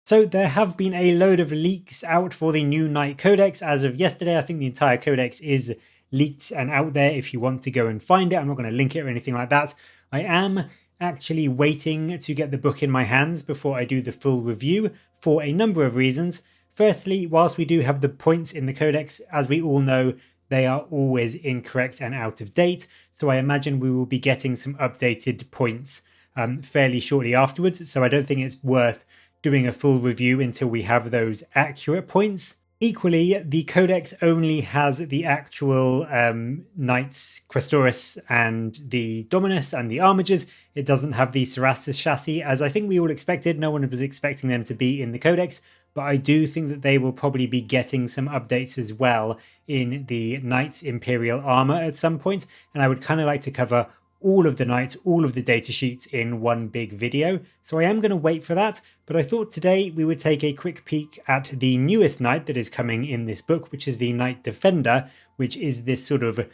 So there have been a load of leaks out for the new Knight Codex as of yesterday. I think the entire codex is leaked and out there if you want to go and find it. I'm not going to link it or anything like that. I am actually waiting to get the book in my hands before I do the full review for a number of reasons. Firstly, whilst we do have the points in the codex, as we all know, they are always incorrect and out of date. So I imagine we will be getting some updated points fairly shortly afterwards. So I don't think it's worth doing a full review until we have those accurate points. Equally, the codex only has the actual Knights Questoris and the Dominus and the Armigers. It doesn't have the Cerastus chassis, as I think we all expected. No one was expecting them to be in the codex, but I do think that they will probably be getting some updates as well in the Knights Imperial armor at some point, and I would kind of like to cover all of the Knights, all of the data sheets in one big video. So I am going to wait for that, but I thought today we would take a quick peek at the newest Knight that is coming in this book, which is the Knight Defender, which is this sort of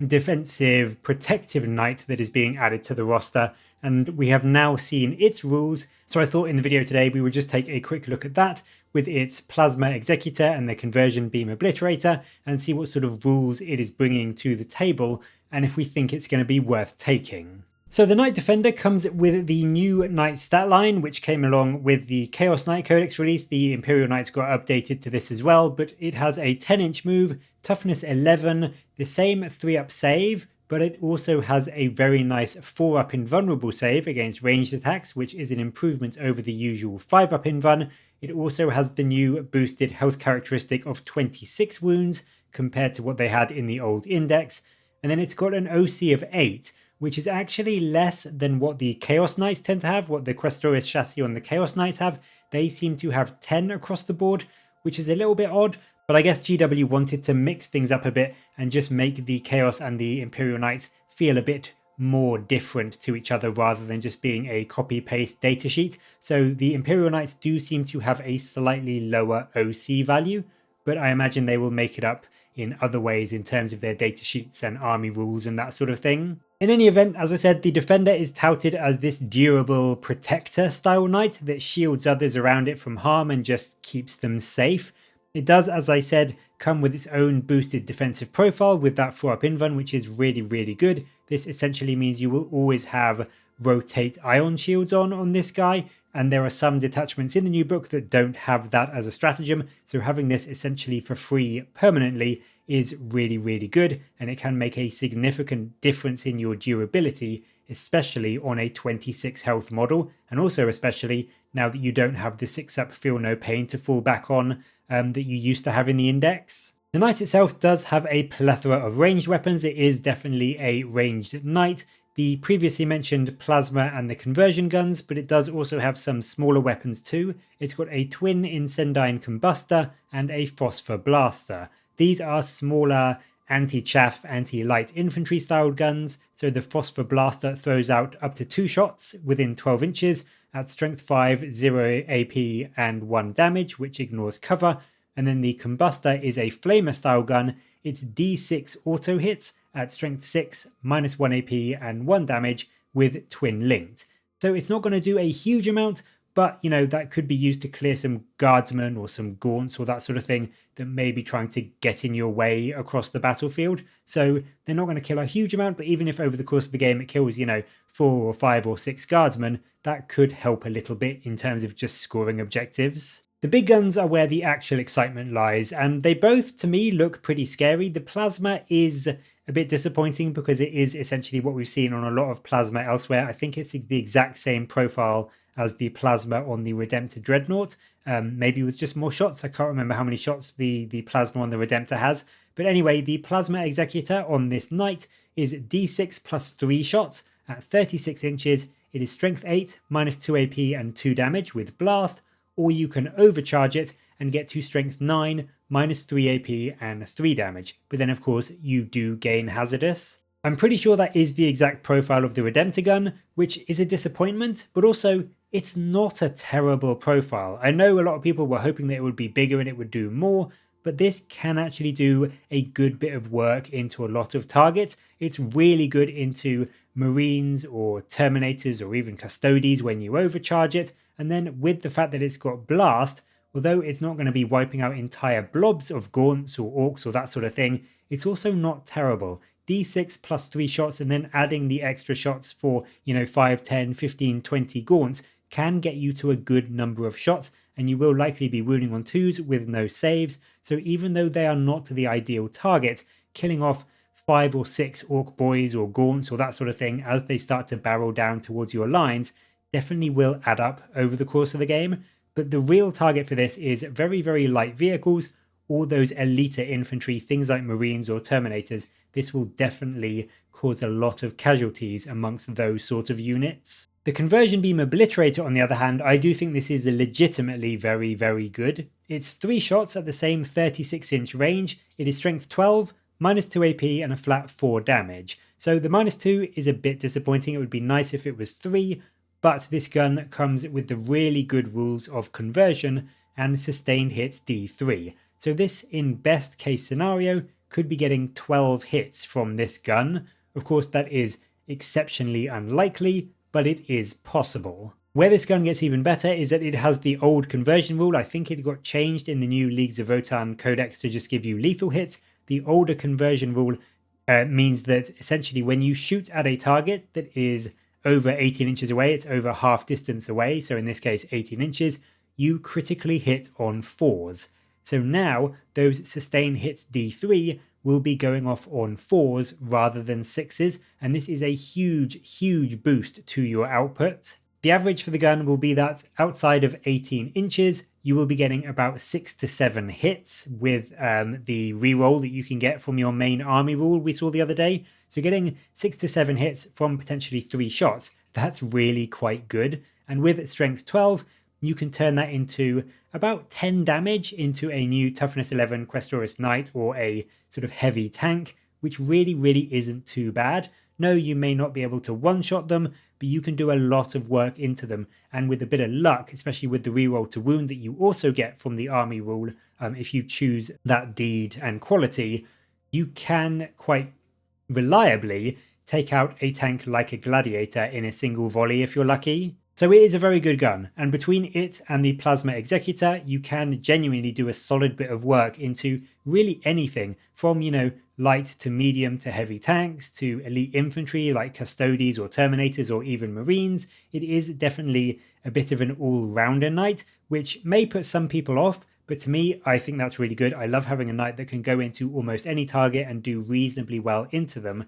defensive, protective Knight that is being added to the roster. And we have now seen its rules. So I thought in the video today we would just take a quick look at that with its Plasma Executor and the Conversion Beam Obliterator and see what sort of rules it is bringing to the table and if we think it's going to be worth taking. So the Knight Defender comes with the new Knight stat line, which came along with the Chaos Knight Codex release. The Imperial Knights got updated to this as well, but it has a 10-inch move, toughness 11, the same 3-up save, but it also has a very nice 4-up invulnerable save against ranged attacks, which is an improvement over the usual 5-up invuln. It also has the new boosted health characteristic of 26 wounds compared to what they had in the old index. And then it's got an OC of 8, which is actually less than what the Chaos Knights tend to have, what the Questoris chassis on the Chaos Knights have. They seem to have 10 across the board, which is a little bit odd, but I guess GW wanted to mix things up a bit and just make the Chaos and the Imperial Knights feel a bit more different to each other rather than just being a copy-paste datasheet. So the Imperial Knights do seem to have a slightly lower OC value, but I imagine they will make it up in other ways in terms of their datasheets and army rules and that sort of thing. In any event, as I said, the Defender is touted as this durable protector style knight that shields others around it from harm and just keeps them safe. It does, as I said, come with its own boosted defensive profile with that 4-up invuln, which is really, really good. This essentially means you will always have rotate ion shields on this guy, and there are some detachments in the new book that don't have that as a stratagem, so having this essentially for free permanently is really, really good, and it can make a significant difference in your durability, especially on a 26 health model, and also especially now that you don't have the 6-up feel no pain to fall back on that you used to have in the index. The knight itself does have a plethora of ranged weapons. It is definitely a ranged knight. The previously mentioned plasma and the conversion guns, but it does also have some smaller weapons too. It's got a twin Incendiine Combustor and a Phosphor Blaster. These are smaller anti-chaff, anti-light infantry styled guns, so the Phosphor Blaster throws out up to 2 shots within 12 inches at strength 5, 0 AP and 1 damage, which ignores cover. And then the Combustor is a Flamer style gun. It's D6 auto hits at strength 6, minus 1 AP and 1 damage with twin linked. So it's not going to do a huge amount, but you know, that could be used to clear some guardsmen or some gaunts or that sort of thing that may be trying to get in your way across the battlefield. So they're not going to kill a huge amount, but even if over the course of the game it kills, 4 or 5 or 6 guardsmen, that could help a little bit in terms of just scoring objectives. The big guns are where the actual excitement lies, and they both, to me, look pretty scary. The plasma is a bit disappointing because it is essentially what we've seen on a lot of plasma elsewhere. I think it's the exact same profile as the plasma on the Redemptor Dreadnought, maybe with just more shots. I can't remember how many shots the plasma on the Redemptor has. But anyway, the Plasma Executor on this knight is D6 plus 3 shots at 36 inches. It is strength 8, minus 2 AP and 2 damage with blast, or you can overcharge it and get to strength 9, minus 3 AP and 3 damage. But then of course you do gain hazardous. I'm pretty sure that is the exact profile of the Redemptor gun, which is a disappointment, but also it's not a terrible profile. I know a lot of people were hoping that it would be bigger and it would do more, but this can actually do a good bit of work into a lot of targets. It's really good into Marines or Terminators or even Custodies when you overcharge it, And then with the fact that it's got blast, although it's not going to be wiping out entire blobs of gaunts or orcs or that sort of thing, it's also not terrible. D6 plus 3 shots and then adding the extra shots for, 5, 10, 15, 20 gaunts can get you to a good number of shots, and you will likely be wounding on 2s with no saves. So even though they are not the ideal target, killing off 5 or 6 orc boys or gaunts or that sort of thing as they start to barrel down towards your lines definitely will add up over the course of the game. But the real target for this is very, very light vehicles, all those elite infantry, things like Marines or Terminators. This will definitely cause a lot of casualties amongst those sort of units. The Conversion Beam Obliterator, on the other hand, I do think this is legitimately very, very good. It's 3 shots at the same 36-inch range. It is strength 12, minus 2 AP and a flat 4 damage. So the minus 2 is a bit disappointing. It would be nice if it was 3, but this gun comes with the really good rules of conversion and sustained hits D3. So this, in best case scenario, could be getting 12 hits from this gun. Of course, that is exceptionally unlikely, but it is possible. Where this gun gets even better is that it has the old conversion rule. I think it got changed in the new Leagues of Votann Codex to just give you lethal hits. The older conversion rule means that essentially when you shoot at a target that is over 18 inches away, it's over half distance away, so in this case 18 inches, you critically hit on 4s. So now those sustained hits D3 will be going off on 4s rather than 6s, and this is a huge boost to your output. The average for the gun will be that outside of 18 inches, you will be getting about 6 to 7 hits with the reroll that you can get from your main army rule we saw the other day. So getting 6 to 7 hits from potentially 3 shots, that's really quite good. And with strength 12, you can turn that into about 10 damage into a new toughness 11 Questoris Knight or a sort of heavy tank, which really isn't too bad. No, you may not be able to one-shot them, but you can do a lot of work into them. And with a bit of luck, especially with the reroll to wound that you also get from the army rule, if you choose that deed and quality, you can quite reliably take out a tank like a gladiator in a single volley if you're lucky. So it is a very good gun, and between it and the Plasma Executor, you can genuinely do a solid bit of work into really anything from, light to medium to heavy tanks to elite infantry like Custodes or Terminators or even Marines. It is definitely a bit of an all-rounder knight, which may put some people off, but to me, I think that's really good. I love having a knight that can go into almost any target and do reasonably well into them.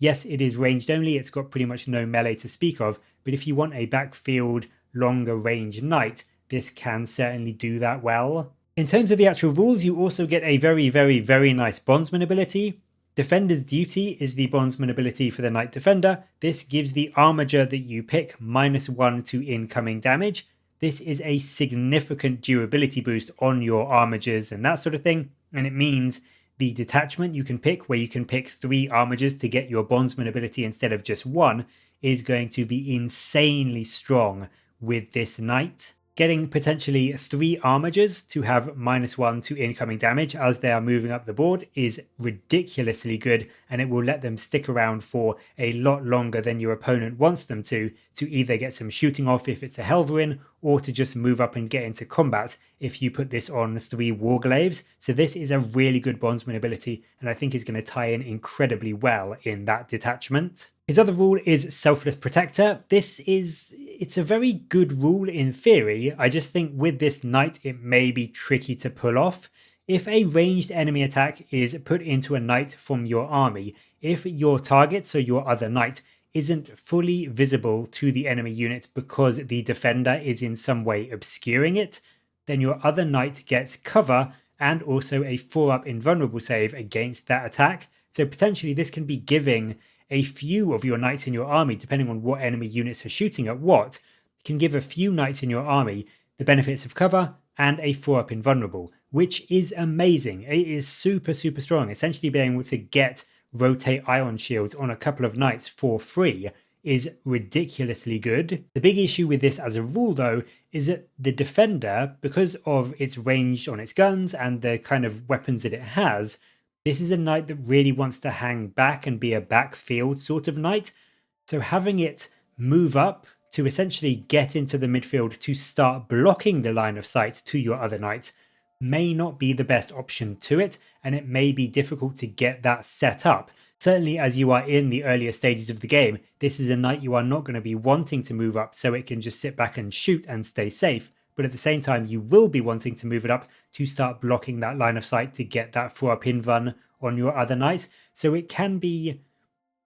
Yes, it is ranged only, it's got pretty much no melee to speak of, but if you want a backfield, longer range knight, this can certainly do that well. In terms of the actual rules, you also get a very nice Bondsman ability. Defender's Duty is the Bondsman ability for the Knight Defender. This gives the armature that you pick -1 to incoming damage. This is a significant durability boost on your armatures and that sort of thing, and it means the detachment you can pick, where you can pick 3 armatures to get your Bondsman ability instead of just 1, is going to be insanely strong with this knight. Getting potentially 3 armatures to have -1 to incoming damage as they are moving up the board is ridiculously good, and it will let them stick around for a lot longer than your opponent wants them to either get some shooting off if it's a Helverin, or to just move up and get into combat if you put this on 3 Warglaives. So this is a really good Bondsman ability, and I think is going to tie in incredibly well in that detachment. His other rule is Selfless Protector. It's a very good rule in theory. I just think with this knight, it may be tricky to pull off. If a ranged enemy attack is put into a knight from your army, if your target, so your other knight, isn't fully visible to the enemy unit because the defender is in some way obscuring it, then your other knight gets cover and also a 4-up invulnerable save against that attack. So potentially this can be giving a few of your knights in your army, depending on what enemy units are shooting at what, can give a few knights in your army the benefits of cover and a 4-up invulnerable, which is amazing. It is super strong. Essentially being able to get rotate ion shields on a couple of knights for free is ridiculously good. The big issue with this as a rule though is that the defender, because of its range on its guns and the kind of weapons that it has, this is a knight that really wants to hang back and be a backfield sort of knight. So having it move up to essentially get into the midfield to start blocking the line of sight to your other knights may not be the best option to it, and it may be difficult to get that set up. Certainly as you are in the earlier stages of the game, this is a knight you are not going to be wanting to move up so it can just sit back and shoot and stay safe, but at the same time you will be wanting to move it up to start blocking that line of sight to get that Fuhr Pinvan on your other knights. So it can be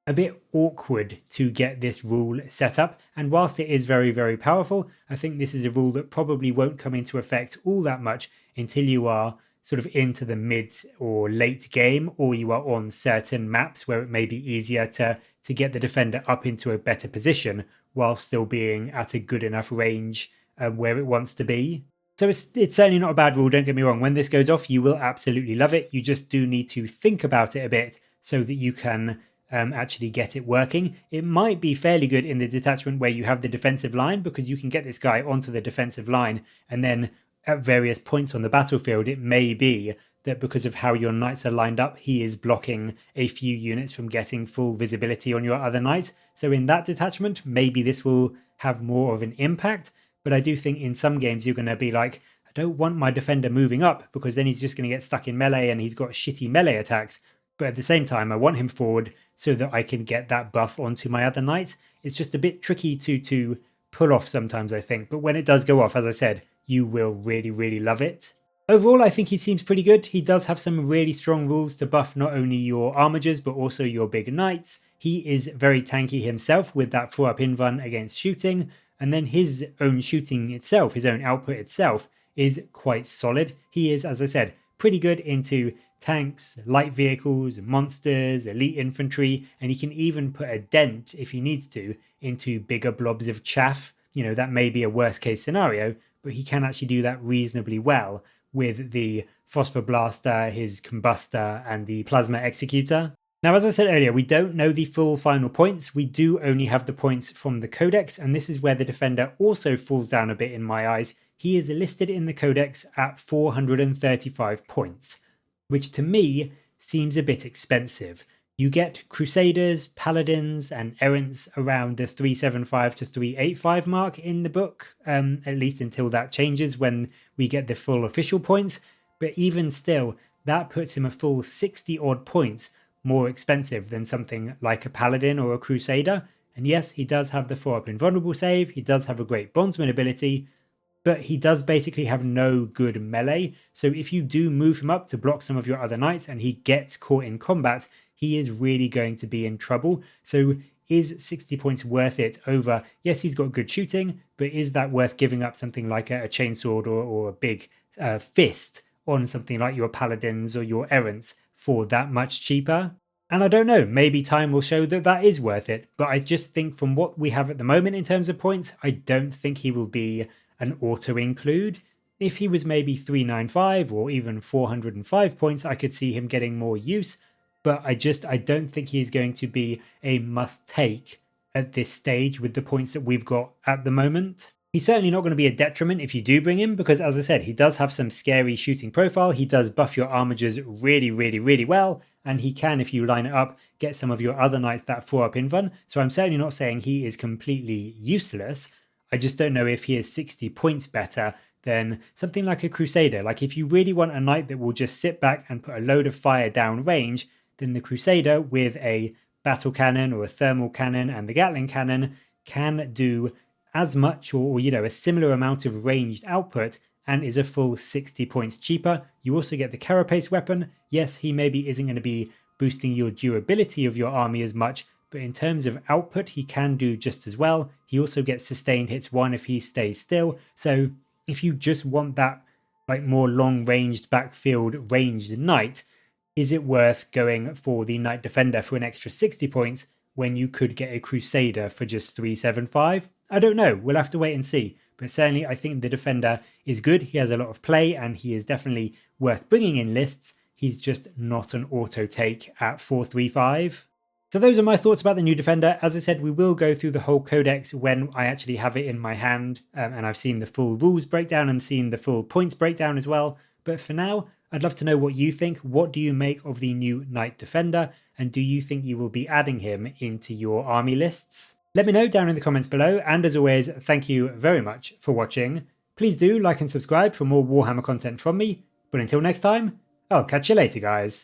a bit awkward to get this rule set up, and whilst it is very, very powerful, I think this is a rule that probably won't come into effect all that much until you are sort of into the mid or late game, or you are on certain maps where it may be easier to get the defender up into a better position while still being at a good enough range where it wants to be. So it's certainly not a bad rule, don't get me wrong. When this goes off, you will absolutely love it. You just do need to think about it a bit so that you can actually get it working. It might be fairly good in the detachment where you have the defensive line, because you can get this guy onto the defensive line, and then at various points on the battlefield it may be that because of how your knights are lined up, he is blocking a few units from getting full visibility on your other knights. So in that detachment, maybe this will have more of an impact, but I do think in some games you're going to be like, I don't want my defender moving up because then he's just going to get stuck in melee and he's got shitty melee attacks. But at the same time, I want him forward so that I can get that buff onto my other knights. It's just a bit tricky to pull off sometimes, I think. But when it does go off, as I said, you will really, really love it. Overall, I think he seems pretty good. He does have some really strong rules to buff not only your armigers, but also your big knights. He is very tanky himself with that Fuhr Pinvan against shooting. And then his own shooting itself, his own output itself, is quite solid. He is, as I said, pretty good into tanks, light vehicles, monsters, elite infantry, and he can even put a dent, if he needs to, into bigger blobs of chaff. You know, that may be a worst case scenario, but he can actually do that reasonably well with the Phosphor Blaster, his Combustor, and the Plasma Executor. Now, as I said earlier, we don't know the full final points. We do only have the points from the Codex, and this is where the defender also falls down a bit in my eyes. He is listed in the Codex at 435 points, which to me seems a bit expensive. You get Crusaders, Paladins, and Errants around the 375 to 385 mark in the book, at least until that changes when we get the full official points. But even still, that puts him a full 60 odd points more expensive than something like a Paladin or a Crusader. And yes, he does have the 4-up invulnerable save, he does have a great Bondsman ability, but he does basically have no good melee. So if you do move him up to block some of your other knights and he gets caught in combat, he is really going to be in trouble. So is 60 points worth it over, yes, he's got good shooting, but is that worth giving up something like a chainsword or a big fist on something like your Paladins or your Errants for that much cheaper? And I don't know, maybe time will show that that is worth it. But I just think from what we have at the moment in terms of points, I don't think he will be an auto include. If he was maybe 395 or even 405 points, I could see him getting more use, but I don't think he's going to be a must take at this stage with the points that we've got at the moment. He's certainly not going to be a detriment if you do bring him, because as I said, he does have some scary shooting profile. He does buff your armigers really, really, really well, and he can, if you line it up, get some of your other knights that 4-up invuln. So I'm certainly not saying he is completely useless. I just don't know if he is 60 points better than something like a Crusader. Like if you really want a knight that will just sit back and put a load of fire down range, then the Crusader with a battle cannon or a thermal cannon and the Gatling cannon can do as much or a similar amount of ranged output and is a full 60 points cheaper. You also get the Carapace weapon. Yes, he maybe isn't going to be boosting your durability of your army as much, but in terms of output, he can do just as well. He also gets sustained hits 1 if he stays still. So if you just want that like more long-ranged backfield ranged knight, is it worth going for the Knight Defender for an extra 60 points when you could get a Crusader for just 375? I don't know. We'll have to wait and see. But certainly I think the Defender is good. He has a lot of play and he is definitely worth bringing in lists. He's just not an auto take at 435. So those are my thoughts about the new Defender. As I said, we will go through the whole codex when I actually have it in my hand, and I've seen the full rules breakdown and seen the full points breakdown as well. But for now, I'd love to know what you think. What do you make of the new Knight Defender? And do you think you will be adding him into your army lists? Let me know down in the comments below, and as always, thank you very much for watching. Please do like and subscribe for more Warhammer content from me, but until next time, I'll catch you later, guys.